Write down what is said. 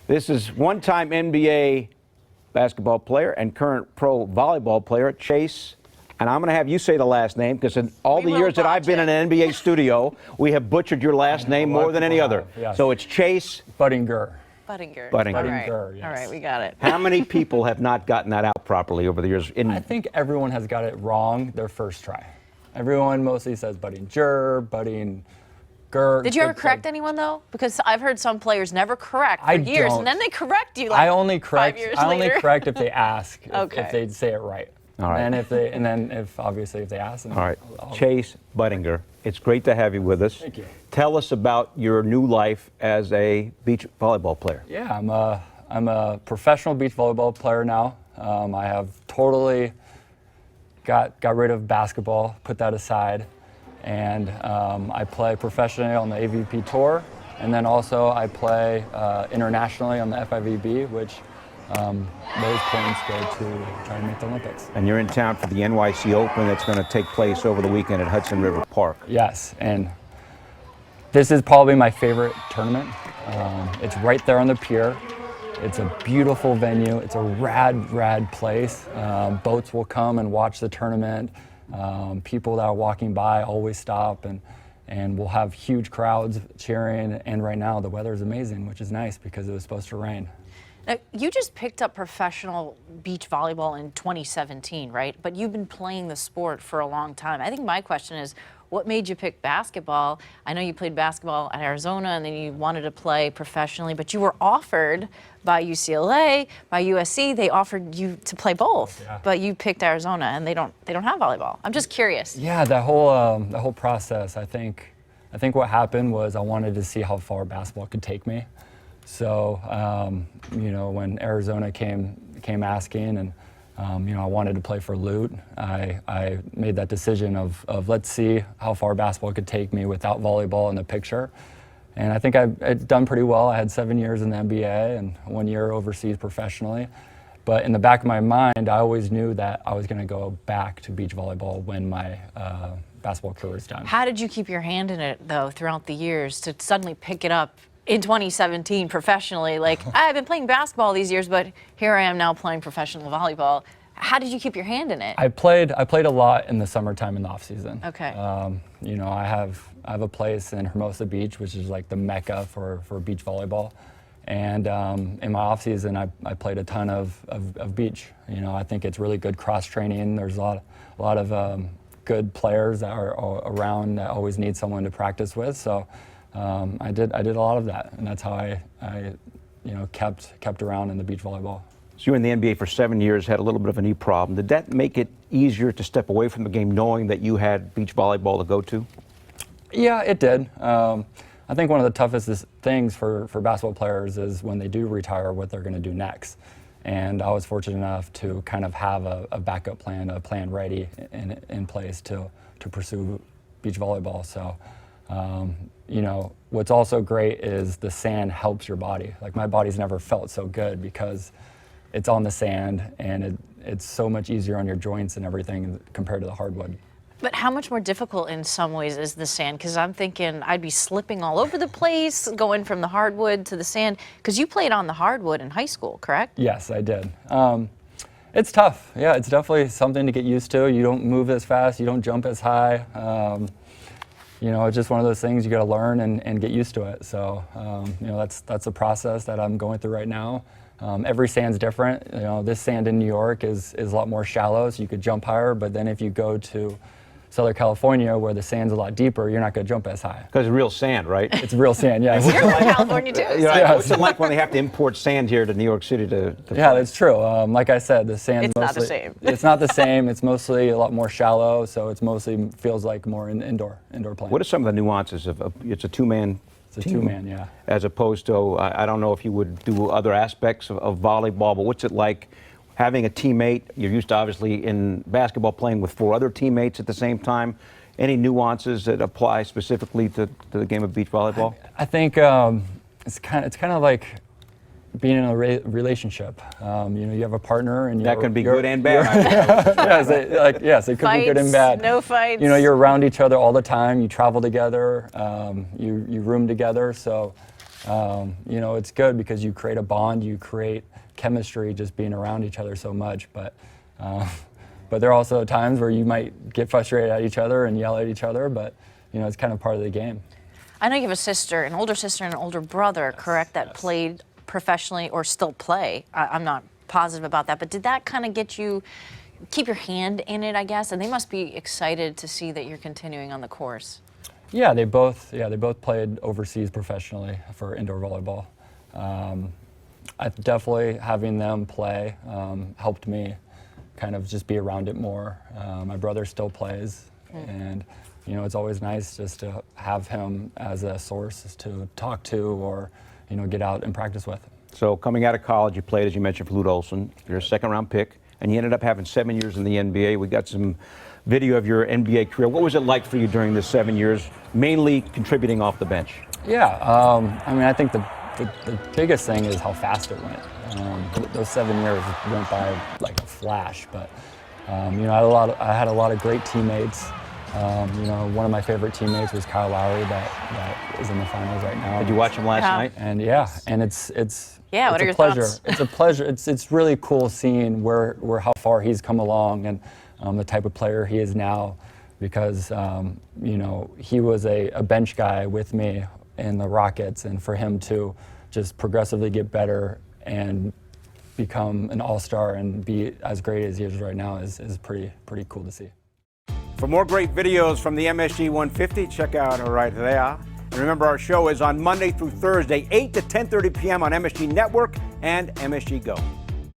This is one-time NBA basketball player and current pro volleyball player, Chase. And I'm going to have you say the last name because in all the years that I've been in an NBA studio, we have butchered your last name more than any other. Yes. So it's Chase Budinger. Budinger. All right. Yes. All right, we got it. How many people have not gotten that out properly over the years? I think everyone has got it wrong their first try. Everyone mostly says Budinger, Budinger. Did you ever correct anyone though? Because I've heard some players never correct for years, and then they correct you like I only correct. 5 years I only later. correct if they ask. Okay. If they say it right. All right. And if obviously if they ask. Then All right, I'll Chase Budinger, it's great to have you with us. Thank you. Tell us about your new life as a beach volleyball player. Yeah, I'm a professional beach volleyball player now. I have totally got rid of basketball, put that aside, and I play professionally on the AVP tour, and then also I play internationally on the FIVB, which those points go to try to make the Olympics. And you're in town for the NYC Open that's going to take place over the weekend at Hudson River Park. Yes, and this is probably my favorite tournament. It's right there on the pier. It's a beautiful venue. It's a rad place. Boats will come and watch the tournament. People that are walking by always stop, and we'll have huge crowds cheering. And right now the weather is amazing, which is nice because it was supposed to rain. Now, you just picked up professional beach volleyball in 2017, right? But you've been playing the sport for a long time. I think my question is, what made you pick basketball? I know you played basketball at Arizona and then you wanted to play professionally, but you were offered by UCLA, by USC. They offered you to play both, but you picked Arizona and they don't have volleyball. I'm just curious. Yeah, that whole process. I think what happened was I wanted to see how far basketball could take me. So, when Arizona came asking and, I wanted to play for Loot, I made that decision of let's see how far basketball could take me without volleyball in the picture. And I think I've done pretty well. I had 7 years in the NBA and 1 year overseas professionally. But in the back of my mind, I always knew that I was going to go back to beach volleyball when my basketball career is done. How did you keep your hand in it, though, throughout the years to suddenly pick it up in 2017 professionally? Like, I've been playing basketball these years, but here I am now playing professional volleyball. How did you keep your hand in it? I played a lot in the summertime and the off season. Okay. I have a place in Hermosa Beach, which is like the mecca for beach volleyball. And in my off season, I played a ton of beach. I think it's really good cross training. There's a lot of good players that are around that always need someone to practice with. So I did a lot of that, and that's how I kept around in the beach volleyball. So you were in the NBA for 7 years, had a little bit of a knee problem. Did that make it easier to step away from the game knowing that you had beach volleyball to go to? Yeah, it did. I think one of the toughest things for basketball players is when they do retire, what they're going to do next. And I was fortunate enough to kind of have a backup plan, a plan ready in place to pursue beach volleyball. So, what's also great is the sand helps your body. Like, my body's never felt so good because it's on the sand and it's so much easier on your joints and everything compared to the hardwood. But how much more difficult in some ways is the sand? Because I'm thinking I'd be slipping all over the place going from the hardwood to the sand. Because you played on the hardwood in high school, correct? Yes, I did. It's tough. Yeah, it's definitely something to get used to. You don't move as fast. You don't jump as high. It's just one of those things you got to learn and get used to it. So, that's a process that I'm going through right now. Every sand's different. This sand in New York is a lot more shallow, so you could jump higher. But then if you go to Southern California, where the sand's a lot deeper, you're not going to jump as high. Because it's real sand, right? It's real sand, yeah. You're from California too. What's it like when they have to import sand here to New York City to Yeah, that's true. Like I said, the sand It's not the same. It's not the same. It's mostly a lot more shallow, so it's mostly feels like more indoor playing. What are some of the nuances of it's a two-man It's a two-man, yeah. As opposed to, I don't know if you would do other aspects of volleyball, but what's it like having a teammate? You're used to, obviously, in basketball playing with 4 other teammates at the same time. Any nuances that apply specifically to the game of beach volleyball? I think it's kind of like being in a relationship. You have a partner, and that can be good and bad. Yes, it could Fights, be good and bad. no fights. You're around each other all the time. You travel together. You room together. So you know, it's good because you create a bond, you create chemistry just being around each other so much. But there are also times where you might get frustrated at each other and yell at each other, but you know, it's kind of part of the game. I know you have a sister, an older sister and an older brother, correct, that played professionally or still play. I'm not positive about that, but did that kind of get you, keep your hand in it, I guess? And they must be excited to see that you're continuing on the course. Yeah, they both played overseas professionally for indoor volleyball. I definitely, having them play helped me kind of just be around it more. My brother still plays, and you know, it's always nice just to have him as a source to talk to or, you know, get out and practice with. So coming out of college, you played, as you mentioned, for Lute Olson. You're a second-round pick, and you ended up having 7 years in the NBA. We got some video of your NBA career. What was it like for you during this 7 years, mainly contributing off the bench? Yeah, I mean, I think the biggest thing is how fast it went. Those 7 years went by like a flash, but you know, I had a lot of great teammates. You know, one of my favorite teammates was Kyle Lowry that is in the finals right now. Did you watch him last night? And yeah, and it's Yeah, what are a your pleasure. thoughts? It's a pleasure. It's really cool seeing where how far he's come along and the type of player he is now, because you know, he was a bench guy with me in the Rockets, and for him to just progressively get better and become an all-star and be as great as he is right now is pretty cool to see. For more great videos from the MSG 150, check out right there. And remember, our show is on Monday through Thursday, 8 to 10:30 p.m. on MSG Network and MSG Go.